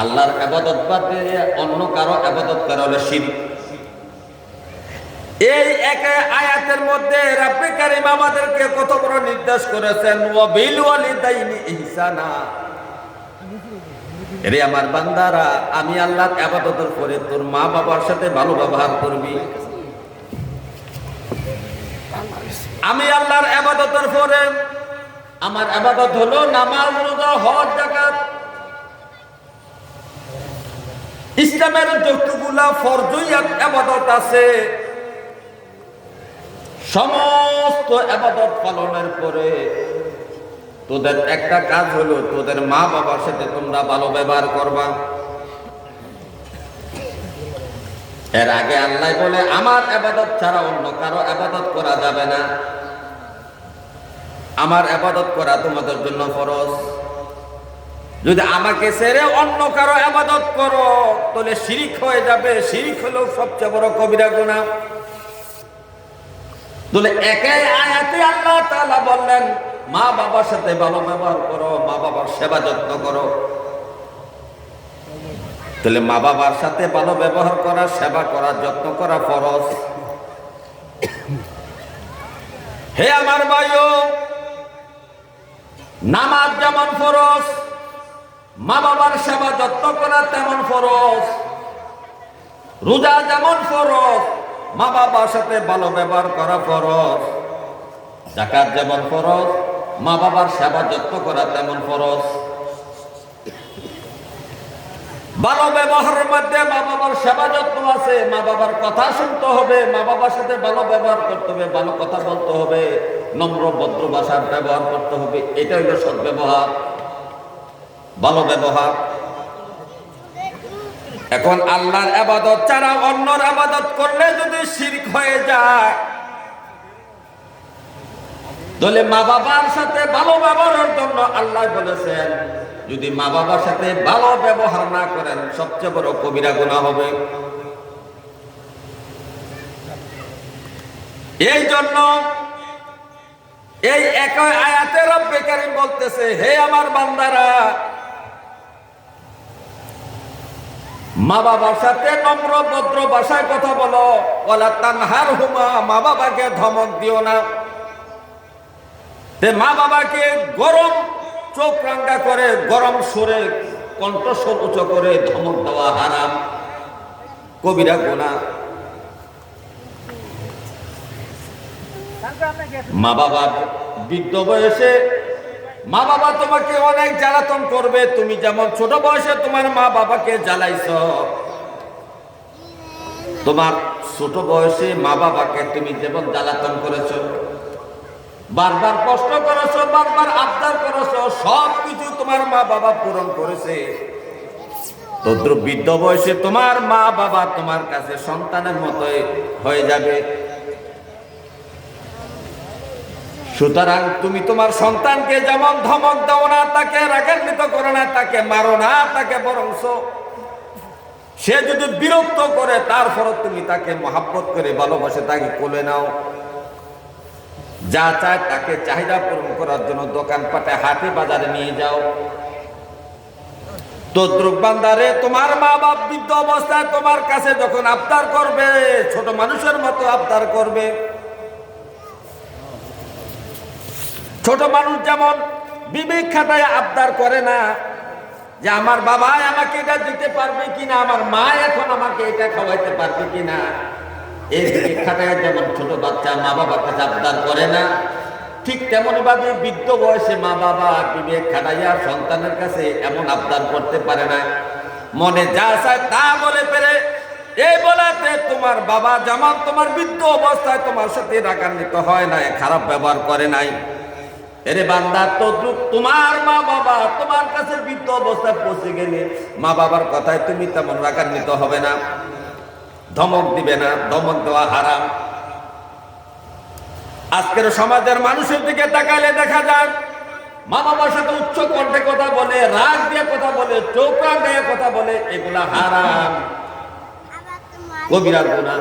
আল্লাহর ইবাদত বাদ দিয়ে অন্য কারো ইবাদত করা হলো শিরক। এই এক আয়াতের মধ্যে রব্বে কারীম আমাদেরকে কত বড় নির্দেশ করেছেন, ওয়া বিল ওয়ালিদাইনি ইহসানা। এরে আমার বান্দারা, আমি আল্লাহর ইবাদতের পরে তোর মা বাবার সাথে ভালো ব্যবহার করবি। আমি আল্লাহর ইবাদতের পরে আমার ইবাদত হলো নামাজ, রোজা, হজ, যাকাত। ইসলামের যতগুলা ফরজিয়াত ইবাদত আছে সমস্ত ইবাদত পালনের পরে তোদের একটা কাজ হলো তোদের মা বাবার সাথে তোমরা ভালো ব্যবহার করবা। এর আগে আল্লাহ বলে আমার ইবাদত ছাড়া অন্য কারো ইবাদত করা যাবে না, আমার ইবাদত করা তোমাদের জন্য ফরজ। যদি আমাকে ছেড়ে অন্য কারো ইবাদত করো তাহলে শিরক হয়ে যাবে। শিরক হলো সবচেয়ে বড় কবিরা গুনাহ। তাহলে একই আয়াতে আল্লাহ তাআলা বললেন মা বাবার সাথে ভালো ব্যবহার করো, মা বাবার সেবা যত্ন করো। তাহলে মা বাবার সাথে ভালো ব্যবহার করা, সেবা করা, যত্ন করা ফরজ। হে আমার ভাইও, নামাজ যেমন ফরজ, মা বাবার সেবা যত্ন করা তেমন ফরজ। রোজা যেমন ফরজ, মা বাবার সাথে ভালো ব্যবহার করা ফরজ। যাকাত যেমন ফরজ, মা বাবার সেবা যত্ন করা তেমন ফরজ। ভালো ব্যবহারের মধ্যে মা বাবার সেবা যত্ন আছে। মা বাবার কথা শুনতে হবে, মা বাবার সাথে ভালো ব্যবহার করতে হবে, ভালো কথা বলতে হবে, নম্র ভদ্র ভাষার ব্যবহার করতে হবে। এটা হলো সৎ ব্যবহার, ভালো ব্যবহার। এখন আল্লাহর ইবাদত ছাড়া অন্যর ইবাদত করলে যদি শিরক হয়ে যায়, তাহলে মা বাবার সাথে ভালো ব্যবহারের জন্য আল্লাহ বলেছেন যদি মা বাবার সাথে ভালো ব্যবহার না করেন সবচেয়ে বড় কবিরা গুনাহ হবে। এই জন্য এই একই আয়াতে রব্বে কারীম বলতেছে, হে আমার বান্দারা, মা বাবার সাথে নম্র ভদ্র ভাষায় কথা বলো। ওয়ালা তানহারহুমা, মা বাবাকে ধমক দিও না। তে মা বাবাকে গরম চোখ রাঙ্গা করে, গরম সুরে কণ্ঠস্বর উঁচু করে ধমক দেওয়া হারাম, কবিরা গুনাহ। মা বাবা বৃদ্ধ বয়সে মা বাবা তোমাকে অনেক জ্বালাতন করবে। তুমি যেমন ছোট বয়সে তোমার মা বাবাকে জ্বালাইছ, তোমার ছোট বয়সে মা বাবাকে তুমি যেমন জ্বালাতন করেছো, বারবার কষ্ট করেছো, বারবার আবদার করেছো, সবকিছু তোমার মা বাবা পূরণ করেছে। তদ্রুপ বৃদ্ধ বয়সে তোমার মা বাবা তোমার কাছে সন্তানের মতোই হয়ে যাবে। সুতরাং তুমি তোমার সন্তানকে যেমন ধমক দাও না, তাকে রাগান্বিত করো না, তাকে মারো না, তাকে বরংস সে যদি বিরক্ত করে তারপর তুমি তাকে মহাব্বত করে ভালোবাসে তাকে কোলে নাও। যা চায় তাকে চাহিদা পূরণ করার জন্য দোকানপাটে, হাটে, বাজারে নিয়ে যাও। তদ্রুপ বান্দারে, তোমার মা বাপ বৃদ্ধ অবস্থায় তোমার কাছে যখন আবদার করবে, ছোট মানুষের মতো আবদার করবে। ছোট মানুষ যেমন বিবেক খাটায় আবদার করে না যে আমার বাবা আমাকে এটা দিতে পারবে কিনা, আমার মা এখন আমাকে এটা খাওয়াইতে পারবে কিনা, এই বিবেক খাটায় যেমন ছোট বাচ্চা মা বাবার কাছে আবদার করে না, ঠিক তেমন ভাবে বৃদ্ধ বয়সে মা বাবা বিবেক খাটাইয়া সন্তানের কাছে এমন আবদার করতে পারে না। মনে যা চায় তা বলে ফেলে। এই বলাতে তোমার বাবা যেমন তোমার বৃদ্ধ অবস্থায় তোমার সাথে রাগান্বিত হয় নাই, খারাপ ব্যবহার করে নাই, এরে বান্দা তদ্রুপ তোমার মা বাবা তোমার কাছে বৃদ্ধ অবস্থায় পৌঁছে গেলে মা বাবার কথায় তুমি তেমন রাগান্বিত হবে না, ধমক দিবে না। ধমক দেওয়া হারাম। আজকের সমাজের মানুষের দিকে তাকালে দেখা যায় মা বাবার সাথে উচ্চ কণ্ঠে কথা বলে, রাগ দিয়ে কথা বলে, চোখ রাঙিয়ে কথা বলে, এগুলা হারাম, কবিরা গুনাহ।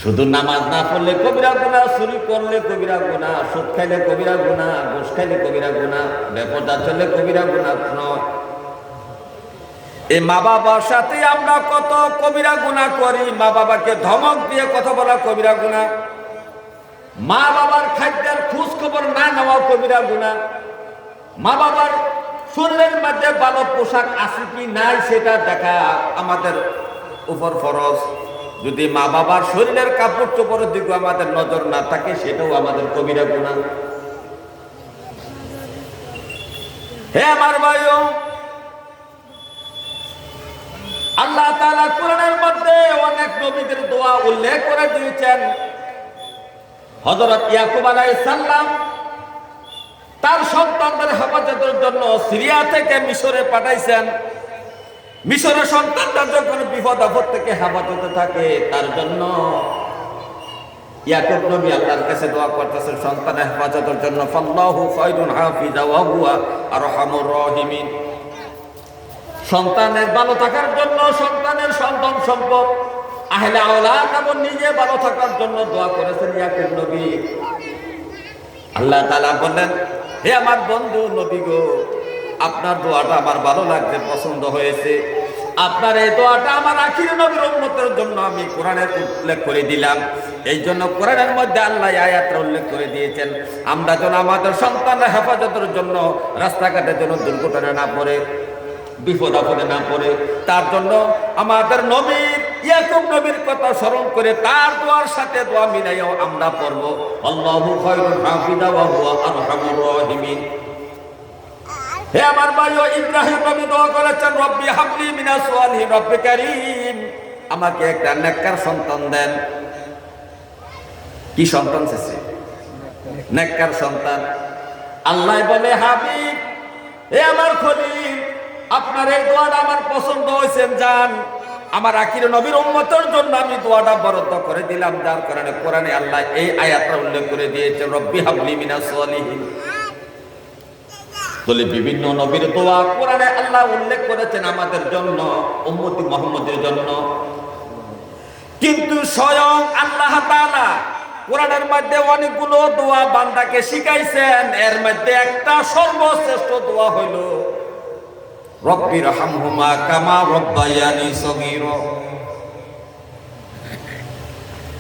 শুধু নামাজ না পড়লে কবিরা গুনাহ, চুরি করলে কবিরা গুনাহ, সুদ খাইলে কবিরা গুনাহ, ঘুষ খাইলে কবিরা গুনাহ, বেপরদা চললে কবিরা গুনাহ নয়। এই মা বাবার সাথে আমরা কত কবিরা গুনাহ করি। মা বাবাকে ধমক দিয়ে কথা বলা কবিরা গুনাহ, মা বাবার খাদ্যের খোঁজ খবর না নেওয়া কবিরা গুনাহ, মা বাবার শরীরের মধ্যে ভালো পোশাক আছে কি নাই সেটা দেখা আমাদের উপর ফরজ। যদি মা বাবার শরীরের কাপড় চোপড়ের দিকে আমাদের নজর না থাকে সেটাও আমাদের কবিরা গুনাহ। হে আমার ভাইও, আল্লাহ তাআলা কোরআনের মধ্যে অনেক নবীদের দোয়া উল্লেখ করে দিয়েছেন। হযরত ইয়াকুব আলাইহিস সালাম তার সন্তানদের হেফাজতের জন্য সিরিয়া থেকে মিশরে পাঠাইছেন। মিশরের সন্তানরা যখন বিপদ আপদ থেকে হেফাজতে থাকে তার জন্য ইয়াকুব নবী আল্লাহর কাছে দোয়া করতেছেন সন্তানের হেফাজতের জন্য। ফাল্লাহু খায়রুন হাফিজা ওয়া হুয়া আরহামুর রাহিমিন। সন্তানের ভালো থাকার জন্য, সন্তানের সন্তান সম্পদ আহলে আওলাদ এবং নিজে ভালো থাকার জন্য দোয়া করেছেন ইয়াকুব নবী। আল্লাহ তাআলা বললেন, হে আমার বন্ধু নবী গো, আপনার দোয়াটা আমার ভালো লাগছে, পছন্দ হয়েছে। আপনার এই দোয়াটা আমার আখির নবীর উম্মতের জন্য আমি কোরআনের উল্লেখ করে দিলাম। এই জন্য কোরআনের মধ্যে আল্লাহ আয়াতটা উল্লেখ করে দিয়েছেন আমরা যেন আমাদের সন্তানরা হেফাজতের জন্য, রাস্তাঘাটের জন্য দুর্ঘটনা না পড়ে, বিপদ আপদে না পড়ে, তার জন্য আমাদের নবীর ইয়াকুব নবীর কথা স্মরণ করে তার দোয়ার সাথে দোয়া মিলাইও আমরা পড়ব, আল্লাহু খায়রুন হাফিজা ওয়া হুয়া আরহামুর রাহিমিন। হে আমার ভাইও, ইব্রাহিম নবী দোয়া করেছেন, রব্বি হাবলি মিনাস সালিহিন, রব্বে কারীম, আমাকে একটা নেককার সন্তান দেন। কি সন্তান চাইছে? নেককার সন্তান। আল্লাহ বলে, হাবিব, হে আমার খলিল, আপনার এই দোয়াটা আমার পছন্দ হয়েছে, যান আমার আখির নবীর উম্মতের জন্য আমি দোয়াটা বরাদ্দ করে দিলাম। যার কারণে কোরআনে আল্লাহ এই আয়াতটা উল্লেখ করে দিয়েছে, রব্বি হাবলি মিনাস সালিহিন। তাহলে বিভিন্ন নবীর দোয়া কোরআনে আল্লাহ উল্লেখ করেছেন আমাদের জন্য, উম্মতি মুহাম্মদের জন্য। কিন্তু স্বয়ং আল্লাহ তাআলা কোরআনের মধ্যে অনেকগুলো দোয়া বান্দাকে শিখাইছেন। এর মধ্যে একটা সর্বশ্রেষ্ঠ দোয়া হইল, রব্বির হামহুমা কামা রব্বায়ানি সগীরা।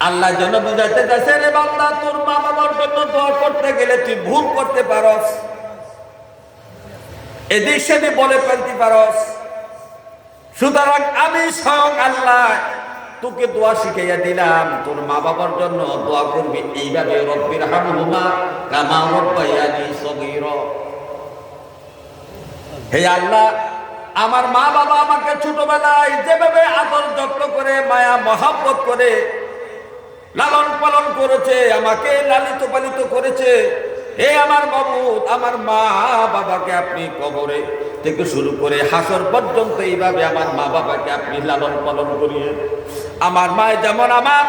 আল্লাহ যেন বুঝাইতে চাইছে, রে বান্দা, তোর মা বাবার জন্য দোয়া করতে গেলে তুই ভুল করতে পারস, এদিক সেদিক বলে ফেলতে পারস। সুতরাং আমি স্বয়ং আল্লাহ তোকে দোয়া শিখাইয়া দিলাম, তোর মা বাবার জন্য দোয়া করবি এইভাবে, রব্বির হামহুমা কামা রব্বায়ানি সগীরা। হে আল্লাহ, আমার মা বাবা আমাকে ছোটবেলায় যেভাবে আদর যত্ন করে, মায়া মহাব্বত করে লালন পালন করেছে, আমাকে লালিত পালিত করেছে, হে আমার মাবুদ, আমার মা বাবাকে আপনি কবরে থেকে শুরু করে হাসর পর্যন্ত এইভাবে আমার মা বাবাকে আপনি লালন পালন করিয়ে। আমার মা যেমন আমার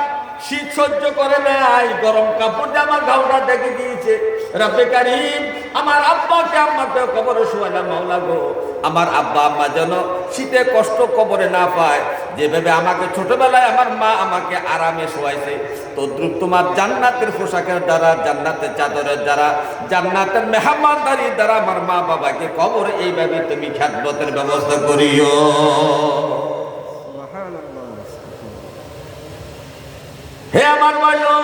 শীত সহ্য করে নাই, গরম কাপড় দিয়ে আমার ঘাওটা দেখে দিয়েছে, রব্বে কারীম, আমার আব্বাকে আম্মাকে কবরে শোয়ালাম, মাওলা গো, আমার আব্বা আম্মা যেন শীতে কষ্ট কবরে না পায়, যেভাবে আমাকে ছোটবেলায় আমার মা আমাকে আরামে শোয়াইছে, তদ্রুপ তোমার জান্নাতের পোশাকের দ্বারা, জান্নাতের চাদরের দ্বারা, জান্নাতের মেহমানদারির দ্বারা আমার মা বাবাকে কবরে এইভাবে তুমি খিদমতের ব্যবস্থা করিও। হে আমার ভাইও,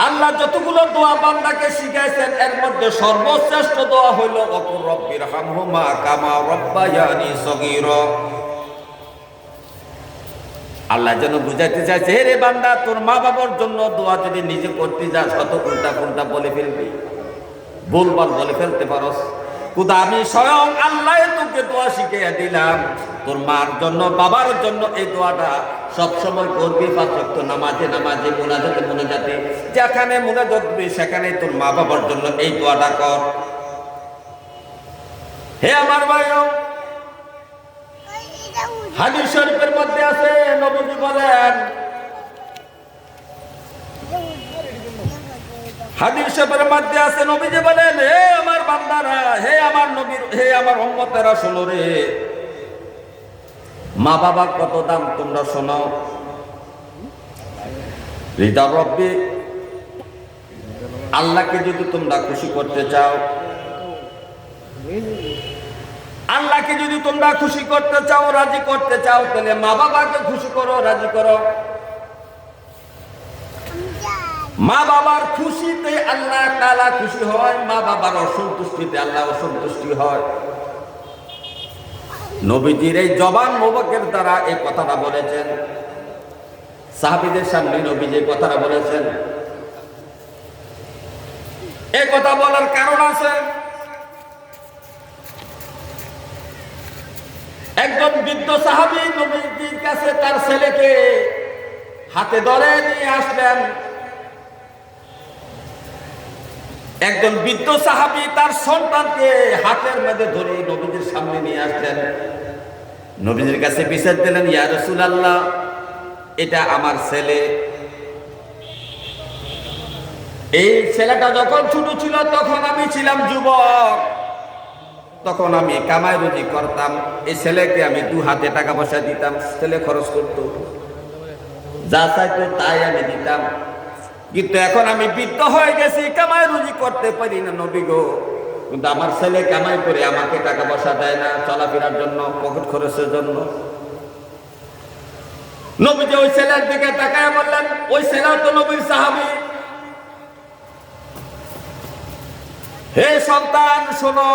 আল্লাহ যতগুলো দোয়া বান্দাকে শিখাইছেন এর মধ্যে সর্বশ্রেষ্ঠ দোয়া হইল, ওকুর রব্বির হামহুমা কামা রব্বায়ানি সগীরা। আল্লাহ যেন বুঝাইতে চাইছে, হে রে বান্দা, তোর মা বাবার জন্য দোয়া যদি নিজে করতে যাস, কত কোনটা কোনটা বলে ফেলবি, ভুলভাল বলে ফেলতে পারস। খুদা আমি স্বয়ং আল্লাহ তোকে দোয়া শিখিয়ে দিলাম, তোর মার জন্য বাবার জন্য এই দোয়াটা সবসময় করবি। পাঁচ ওয়াক্ত নামাজে নামাজে, মুনাজাতে মুনাজাতে, যেখানে মুনাজাত দিবি সেখানে তোর মা বাবার জন্য এই দোয়াটা কর। হে আমার ভাইও, হাদিস শরীফের মধ্যে আছে, নবীজি বলেন, হাদিস শরীফের মধ্যে আছে, নবীজি বলেন, হে আমার বান্দারা, হে আমার নবীর, হে আমার উম্মতেরা, শোনো রে, মা বাবা কত দাম তোমরা শোনো। রিদা রব্বি, আল্লাহকে যদি তোমরা খুশি করতে চাও, আল্লাহকে যদি তোমরা খুশি করতে চাও, রাজি করতে চাও, তাহলে মা বাবাকে খুশি করো, রাজি করো। মা বাবার খুশিতে আল্লাহ তাআলা খুশি হয়, মা বাবার অসন্তুষ্টিতে আল্লাহ অসন্তুষ্টি হয়। নবীজির এই জবান মোবারকের দ্বারা এই কথাটা বলেছেন। সাহাবীদের সামনে নবীজি কথাটা বলেছেন। এই কথা বলার কারণ আছে। একজন বৃদ্ধ সাহাবী নবীজির কাছে তার ছেলেকে হাতে ধরে নিয়ে আসলেন। একজন বৃদ্ধ সাহাবী তার সন্তানকে হাতের মধ্যে ধরে নবীজির সামনে নিয়ে আসলেন। নবীজির কাছে বিচার দিলেন, ইয়া রাসূলুল্লাহ, এটা আমার ছেলে। এই ছেলেটা যখন ছোট ছিল তখন আমি ছিলাম যুবক, তখন আমি কামাই রুজি করতাম। এই ছেলেকে আমি 2 হাতে টাকা পয়সা দিতাম, ছেলে খরচ করতো, যা চাইতো তাই আমি দিতাম। কিন্তু এখন আমি বৃদ্ধ হয়ে গেছি, কামাই রুজি করতে পারি না নবী গো। কিন্তু আমার ছেলে কামাই করে আমাকে টাকা পয়সা দেয় না চলাফেরার জন্য, পকেট খরচের জন্য। নবীজি ওই ছেলের দিকে তাকায় বললেন, ওই ছেলেও তো নবীর সাহাবী। হে সন্তান শোনো,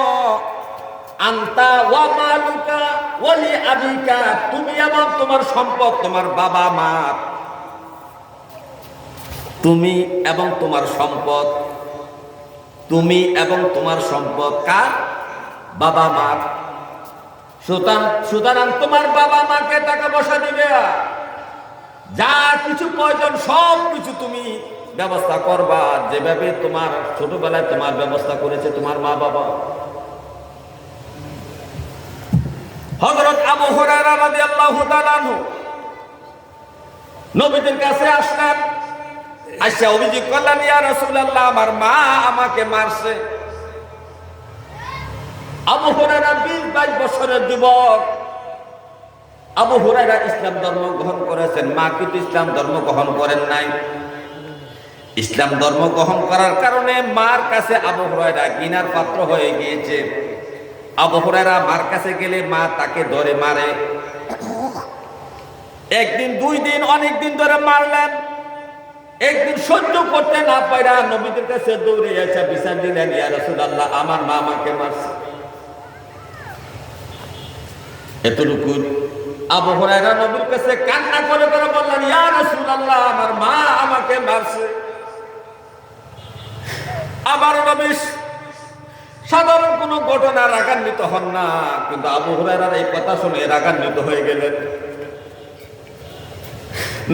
আন্তা ওয়া মালুকা ওয়া লি আবিকা, তুমি এবং তোমার সম্পদ তোমার বাবা মা, তুমি এবং তোমার সম্পদ, তুমি এবং তোমার সম্পদ কার? বাবা মা। সুতরাং তোমার বাবা মাকে টাকা পয়সা দিবে, যা কিছু প্রয়োজন সব কিছু তুমি ব্যবস্থা করবা, যেভাবে তোমার ছোটবেলায় তোমার ব্যবস্থা করেছে তোমার মা বাবা। হযরত আবু হুরায়রা রাদিয়াল্লাহু তাআলা আনহু নবীর কাছে আসলেন। আচ্ছা, অভিযোগ করলেন, ইয়া রাসূলুল্লাহ, আমার মা আমাকে মারছে। আবু হুরায়রা 20-22 বছরের যুবক। আবু হুরায়রা ইসলাম ধর্ম গ্রহণ করেছেন, মা কিন্তু ইসলাম ধর্ম গ্রহণ করেন নাই। ইসলাম ধর্ম গ্রহণ করার কারণে মার কাছে আবু হুরায়রা ঘৃণার পাত্র হয়ে গিয়েছে। আবু হুরায়রা মার কাছে গেলে মা তাকে ধরে মারে। একদিন, 2 দিন, অনেক দিন ধরে মারলেন। একদিন সহ্য করতে না পারা নবীদের কাছে দৌড়ে এসে বিচার দিলেন, ইয়া রাসূলুল্লাহ, আমার মা আমাকে মারছে। এতটুকু আবু হুরায়রা নবীর কাছে কান্না করে করে বললেন, ইয়া রাসূলুল্লাহ, আমার মা আমাকে মারছে। আবার নবী সাধারণ কোনো ঘটনা রাগান্বিত হন না, কিন্তু আবু হুরায়রার এই কথা শুনে রাগান্বিত হয়ে গেলেন।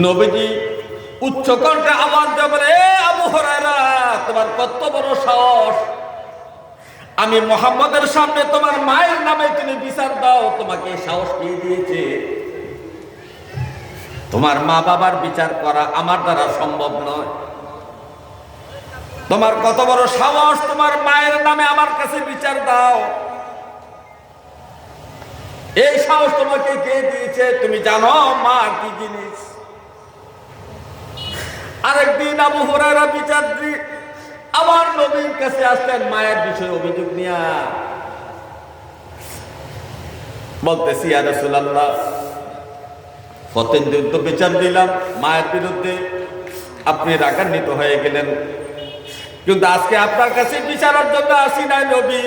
নবীজি উচ্চ কণ্ঠে আওয়াজ দিয়ে বলে, এ আবু হুরায়রা, তোমার কত বড় সাহস! আমি মুহাম্মদের সামনে তোমার মায়ের নামে তুমি বিচার দাও, তোমাকে সাহস কে দিয়েছে? তোমার মা বাবার বিচার করা আমার দ্বারা সম্ভব নয়। তোমার কত বড় সাহস, তোমার মায়ের নামে আমার কাছে বিচার দাও? এই সাহস তোমাকে কে দিয়েছে? তুমি জানো মা কি জিনিস? আরেকদিন আবু হুরায়রা বিচার দিয়ে আবার নবীর কাছে আসলেন মায়ের বিষয়ে অভিযোগ নিয়া। বলতেছি, ইয়া রাসূলুল্লাহ, কতদিন তো বিচার দিলাম মায়ের বিরুদ্ধে, আপনি রাগান্বিত হয়ে গেলেন, কিন্তু আজকে আপনার কাছে বিচারের জন্য আসি নাই নবী,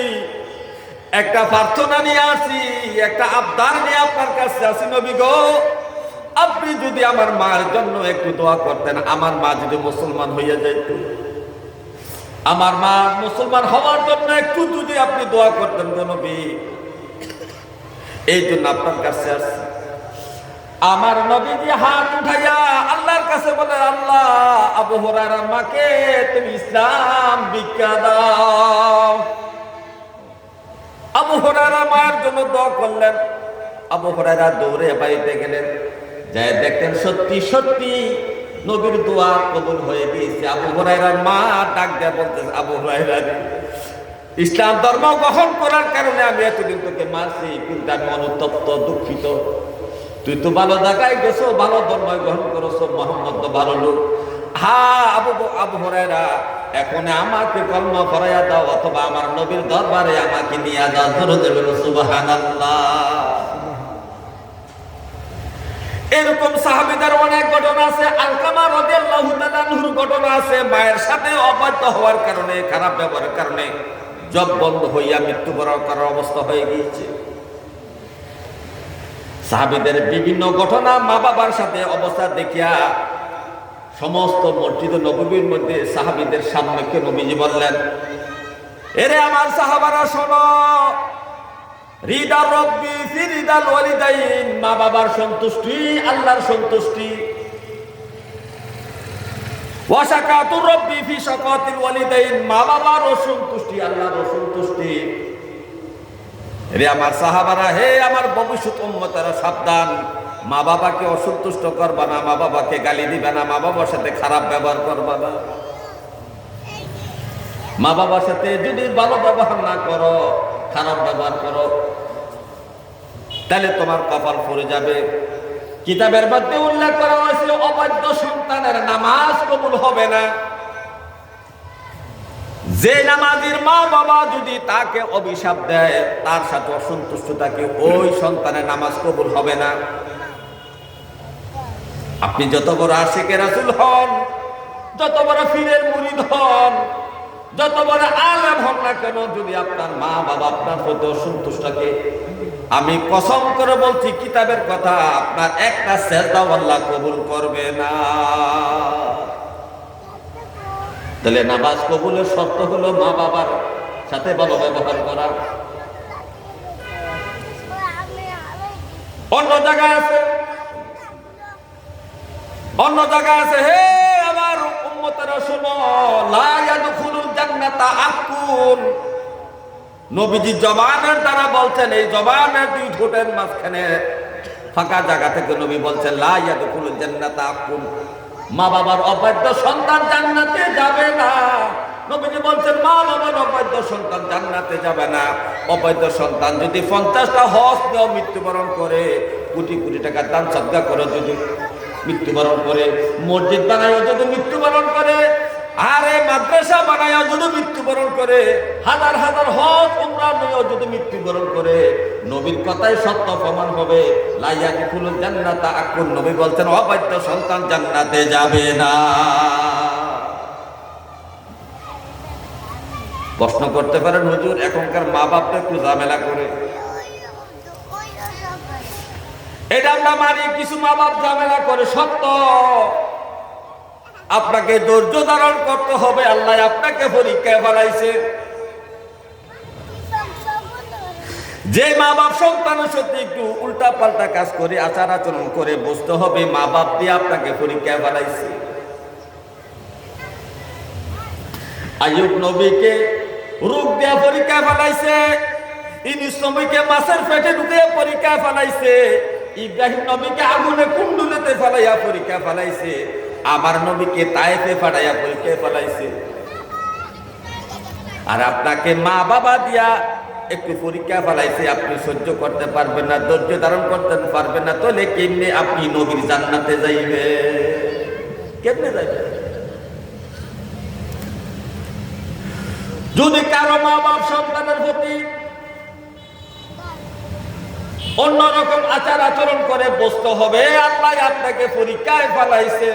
একটা প্রার্থনা নিয়ে আসি, একটা আবদার নিয়ে আপনার কাছে আসি নবী গো। আপনি যদি আমার মার জন্য একটু দোয়া করতেন, আমার মা যদি মুসলমান হইয়া যাইত, আমার মা মুসলমান হওয়ার জন্য একটু যদি আপনি দোয়া করতেন গো নবী, এই জন্য আপনার কাছে আসছি। আমার নবীজি হাত উঠাইয়া আল্লাহর কাছে বলে, আল্লাহ, আবু হুরায়রার মাকে তুমি ইসলাম ভিক্ষা দাও। আবু হুরায়রা মায়ের জন্য দোয়া করলেন। আবু হুরায়রা দৌড়ে বাড়িতে গেলেন, যাই দেখতেন সত্যি সত্যি নবীর দোয়া কবুল হয়ে গিয়েছে। আবু হুরায়রার মা ডাক দেয়া বলতেছে, আবু হুরায়রা, ইসলাম ধর্ম গ্রহণ করার কারণে আমি এতদিন তোকে মারছি, কিন্তু আমি অনুতপ্ত, দুঃখিত। তুই তো ভালো জায়গায় গেছো, ভালো ধর্ম গ্রহণ করেছো, মোহাম্মদ তো ভালো লোক, আহা আবু হুরায়রা, এখন আমাকে কলমা পড়াইয়া দাও, অথবা আমার নবীর দরবারে আমাকে নিয়ে যাও। দরুদ বলুন সুবহানাল্লাহ। এরকম সাহাবীদের অনেক ঘটনা আছে। আলকামা রাদিয়াল্লাহু তাআলা আনহুর ঘটনা আছে। মায়ের সাথে অবাধ্য হওয়ার কারণে, খারাপ ব্যবহারের কারণে জব বন্ধ হইয়া মৃত্যুবরণ করার অবস্থা হয়ে গিয়েছে। সাহাবীদের বিভিন্ন ঘটনা মা বাবার সাথে অবস্থা দেখিয়া সমস্ত মসজিদ নববীর মধ্যে সাহাবীদের সামনে নবীজি বললেন, এরে আমার সাহাবারা শোনো, রিদা রব্বি ফি রিদাল ওয়ালিদাইন, মা বাবার সন্তুষ্টি আল্লাহর সন্তুষ্টি, ওয়া শাকাতু রব্বি ফি শাকাতিল ওয়ালিদাইন, মা বাবার অসন্তুষ্টি আল্লাহর অসন্তুষ্টি। রে আমার সাহাবারা, হে আমার ভবিষ্যৎ উম্মতেরা, সাবধান, মা বাবাকে অসন্তুষ্ট করবা না, মা বাবাকে গালি দিবে না, মা বাবার সাথে খারাপ ব্যবহার করবা না। মা বাবার সাথে যদি ভালো ব্যবহার না করো, খারাপ ব্যবহার করো, তাহলে তোমার কপাল পড়ে যাবে। কিতাবের মধ্যে উল্লেখ করা হয়েছে অবাধ্য সন্তানের নামাজ কবুল হবে না। যে নামাজের মা বাবা যদি তাকে অভিশাপ দেয়, তার সাথে অসন্তুষ্ট থাকে, ওই সন্তানের নামাজ কবুল হবে না। আপনি যত বড় আশিকে রাসূল হন, যত বড় পীরের মুরিদ হন, যত বড় আলেম হন না কেন, যদি আপনার মা বাবা আপনার প্রতি অসন্তুষ্ট থাকে, আমি কসম করে বলছি, কিতাবের কথা, আপনার একটা সেজদাও আল্লাহ কবুল করবে না। তাহলে নামাজ কবুলের শর্ত হলো মা বাবার সাথে ভালো ব্যবহার করা। অন্য জায়গায় আছে, হে আমার উম্মতেরা শোনো, লা ইয়াদখুলুল জান্নাতা আকুন। নবীজি জবানের দ্বারা বলছেন, এই জবানের দুই ঠোঁটের মাঝখানে ফাঁকা জায়গা থেকে নবী বলছেন, লা ইয়াদখুলুল জান্নাতা আকুন, মা বাবার অবাধ্য সন্তান জান্নাতে যাবে না। নবীজি বলছেন, মা বাবার অবাধ্য সন্তান জান্নাতে যাবে না। অবাধ্য সন্তান যদি 50টা হজ নিয়ে মৃত্যুবরণ করে, কোটি কোটি টাকা দান সদকা করে যদি মৃত্যুবরণ করে, মসজিদ বানায় যদি মৃত্যুবরণ করে, আরে মাদ্রাসা বানায় যদি মৃত্যুবরণ করে, হাজার হাজার হজ উমরা নিয়ে যদি মৃত্যুবরণ করে, নবীর কথাই সত্য প্রমাণ হবে। লা ইয়াদখুলুল জান্নাতা আকুন, নবী বলছেন অবাধ্য সন্তান জান্নাতে যাবে না। প্রশ্ন করতে পারেন, হুজুর এখনকার মা বাপরা একটু ঝামেলা করে। এটা আমরা মানি, কিছু মা বাপ ঝামেলা করে, সত্য। আপনাকে ধৈর্য ধারণ করতে হবে, আল্লাহ আপনাকে পরীক্ষায় ফেলাইছে। যে মা বাপ সন্তানের সাথে একটু উল্টা পাল্টা কাজ করে, আচার আচরণ করে, বুঝতে হবে মা বাপ দিয়ে আপনাকে পরীক্ষায় ফেলাইছে। আইয়ুব নবীকে রোগ দেয়া পরীক্ষায় ফেলাইছে, ইউনূস নবীকে মাছের পেটে ঢুকে পরীক্ষায় ফেলাইছে, ইব্রাহিম নবীকে আগুনে কুণ্ডুলেতে ফেলাইয়া পরীক্ষা ফেলাইছে, আমার নবীকে তায়েফে পাঠাইয়া পরীক্ষায় ফেলাইছে। আর আপনাকে মা বাবা দিয়া একটু পরীক্ষা ফেলাইছে, আপনি সহ্য করতে পারবেন না, ধৈর্য ধারণ করতে পারবেন না, তাহলে কেমনে আপনি নবীর জান্নাতে যাইবে? কেমনে যাইবে? যদি কারো মা বাপ সন্তানের প্রতি অন্যরকম আচার আচরণ করে, বুঝতে হবে আল্লাহ আপনাকে পরীক্ষায় ফেলাইছে।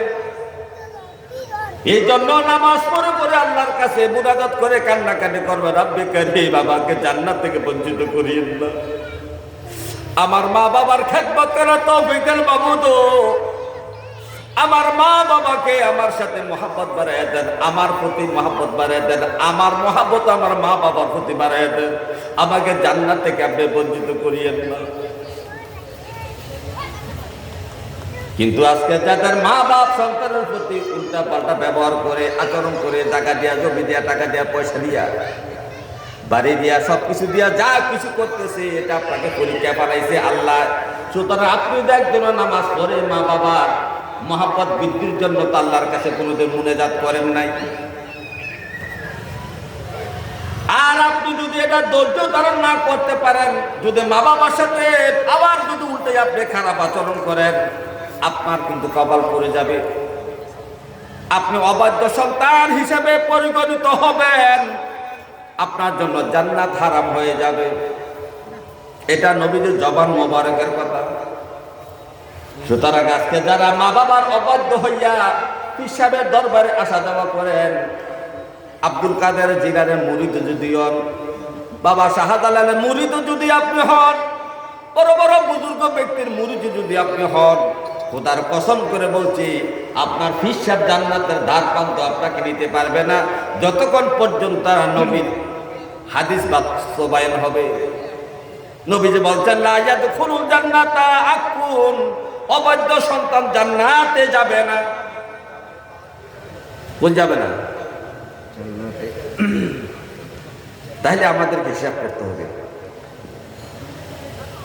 এই জন্য নামাজ পড়ে পড়ে আল্লাহর কাছে মুনাজাত করে কান্নাকাটি করবে, রব্বে কারীম, বাবাকে জান্নাত থেকে বঞ্চিত করিয়েন না। আমার মা বাবার খেদমত করার তৌফিক দেন মাবুদ। আমার মা বাবাকে আমার সাথে মহব্বত বাড়াইয়া দেন, আমার প্রতি মহব্বত বাড়াইয়া দেন, আমার মহব্বত আমার মা বাবার প্রতি বাড়াইয়া দেন, আমাকে জান্নাত থেকে আপনি বঞ্চিত করিয়েন না। কিন্তু আজকে যাদের মা বাপ সন্তানের প্রতি উল্টা পাল্টা ব্যবহার করে, আচরণ করে, টাকা দিয়া, জমি দিয়া, টাকা দিয়া, পয়সা দিয়া, বাড়ি দিয়া, সবকিছু দিয়া যা কিছু করতেছে, এটা আপনাকে পরীক্ষা ফেলাইছে আল্লাহ। সুতরাং আপনি একজন নামাজ পড়ে মা বাবার মহব্বত বৃদ্ধির জন্য তো আল্লাহর কাছে কোনোদিন মুনাজাত করেন নাই। আর আপনি যদি এটা ধৈর্য ধারণ না করতে পারেন, যদি মা বাবার সাথে আবার যদি উল্টে আপনি খারাপ আচরণ করেন, আপনার কিন্তু কপাল পড়ে যাবে। আপনি অবাধ্য সন্তান হিসেবে পরিগণিত হবেন, আপনার জন্য জান্নাত হারাম হয়ে যাবে। এটা নবীদের জবান মোবারকের কথা। সুতরাং আজকে যারা মা বাবার অবাধ্য হইয়া পীর সাহেবের দরবারে আসা যাওয়া করেন, আব্দুল কাদের জিলানের মুরিদ যদি হন, বাবা শাহজালালের মুরিদ যদি আপনি হন, বড় বড় বুজুর্গ ব্যক্তির মুরিদ যদি আপনি হন, খোদার কসম করে বলছি আপনার পীর সাহেব জান্নাতের দ্বার প্রান্ত আপনাকে নিতে পারবে না যতক্ষণ পর্যন্ত নবীর হাদিস বাস্তবায়ন হবে। নবীজি বলছেন লা ইয়াদখুলুল জান্নাতা আকুন, অবাধ্য সন্তান জান্নাতে যাবে না। কোন যাবে না? তাহলে আমাদেরকে হিসাব করতে হবে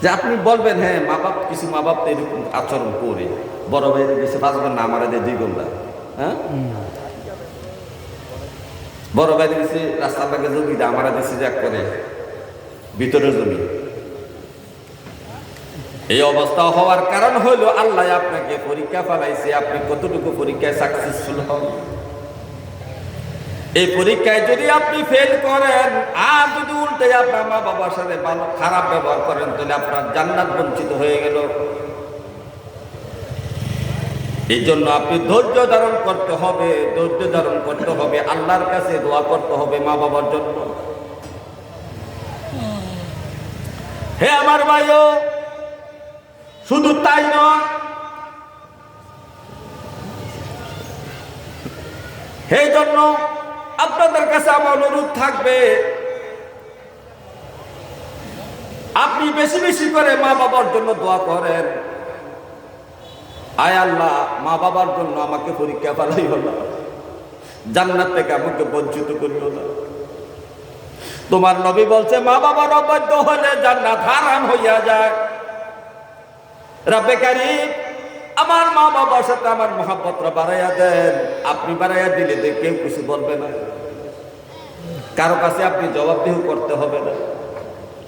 যে আপনি বলবেন হ্যাঁ মা বাপ, কিছু মা বাপ তো এরকম আচরণ করে, বড় ভাইয়ের বেশি 5 ঘন্টা আমাদের 2 ঘন্টা, হ্যাঁ বড় ভাইয়ের বেশি রাস্তার লাগে জমি দেয়, আমারা দেশে যা করে ভিতরের জমি। এই অবস্থা হওয়ার কারণ হলো আল্লাহ আপনাকে পরীক্ষা ফেলাইছে, আপনি কতটুকু পরীক্ষায় সাকসেসফুল হন। এই পরীক্ষায় যদি আপনি ফেল করেন আর যদি উল্টে আপনার মা বাবার সাথে ভালো খারাপ ব্যবহার করেন, তাহলে আপনার জান্নাত বঞ্চিত হয়ে গেল। এই জন্য আপনি ধৈর্য ধারণ করতে হবে, ধৈর্য ধারণ করতে হবে, আল্লাহর কাছে দোয়া করতে হবে মা বাবার জন্য। হে আমার ভাইও, শুধু তাই নয়, সেই জন্য আপনাদের কাছে আমার অনুরোধ থাকবে, আপনি বেশি বেশি করে মা বাবার জন্য দোয়া করেন। আয় আল্লাহ, মা বাবার জন্য আমাকে পরীক্ষা ফেলাইও না, জান্নাত থেকে আমাকে বঞ্চিত করিও না। তোমার নবী বলছে মা বাবার অবাধ্য হলে জান্নাত হারাম হইয়া যায়। রব্বে কারীম আমার মা বাবার সাথে আমার মহব্বতটা বাড়াইয়া দেন। আপনি বাড়াইয়া দিলে তো কেউ কিছু বলবে না, কারো কাছে আপনি জবাবদিহি করতে হবে না।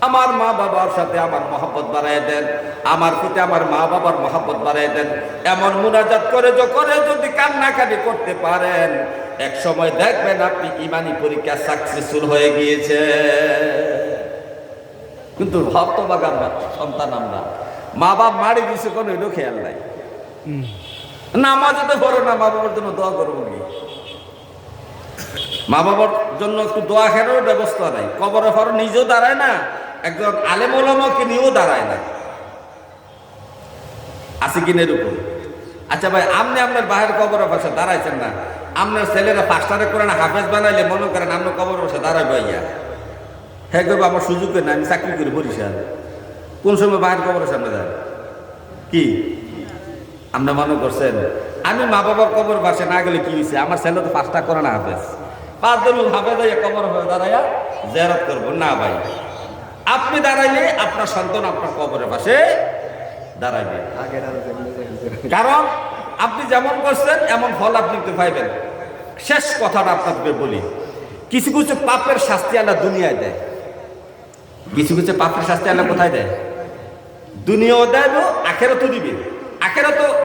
আমার মা বাবার সাথে আমার মহব্বত বাড়াইয়া দেন, আমার প্রতি আমার মা বাবার মহব্বত বাড়াইয়া দেন। এমন মুনাজাত করে যদি কান্নাকাটি করতে পারেন, এক সময় দেখবেন আপনি ইমানি পরীক্ষা সাকসেসফুল হয়ে গিয়েছে। কিন্তু হতভাগ আমরা সন্তান, আমরা মা বাপ মারি দিছে কোনো এটাও খেয়াল নাই। নামাজে তো পড়ো না, মা বাবার জন্য দোয়া করবো কি? মা বাবার জন্য একটু দোয়া খেলারও ব্যবস্থা নাই। কবরে ফর নিজেও দাঁড়ায় না, একজন আলেম ওলামাকে নিয়েও দাঁড়ায় না। আছে কিনা এরকম? আচ্ছা ভাই, আপনি আপনার বাহির কবরের পাশে দাঁড়াইছেন না, আপনার ছেলেরা 5টা করে না হাফেজ বানাইলে মনে করেন আপনার কবরের পাশে দাঁড়াই ভাইয়া, হ্যাঁ করবো আমার সুযোগ না, আমি চাকরি করি বরিশাল, কোন সময় বাহির কবরের সামনে যান কি? আপনি মনে করছেন আমি মা বাবার কবর পাশে না গেলে কি হয়েছে? আমার ছেলে তো 5টা করে না হাফেজ, 5 জন হাফেজ হয়ে কবর হয়ে দাঁড়াইয়া জিয়ারত করবো না ভাই। আপনি দাঁড়াইলে আপনার সন্তান আপনার কবরের পাশে দাঁড়াইবে, কারণ আপনি যেমন করছেন এমন ফল আপনি পাইবেন। শেষ কথাটা আপনাকে বলি, কিছু কিছু পাপের শাস্তি আল্লাহ দুনিয়ায় দেয়, কিছু কিছু পাপের শাস্তি আল্লাহ কোথায় দেয়? দুনিয়াও দেয়, আখেরাতও দিবে। আখেরাতও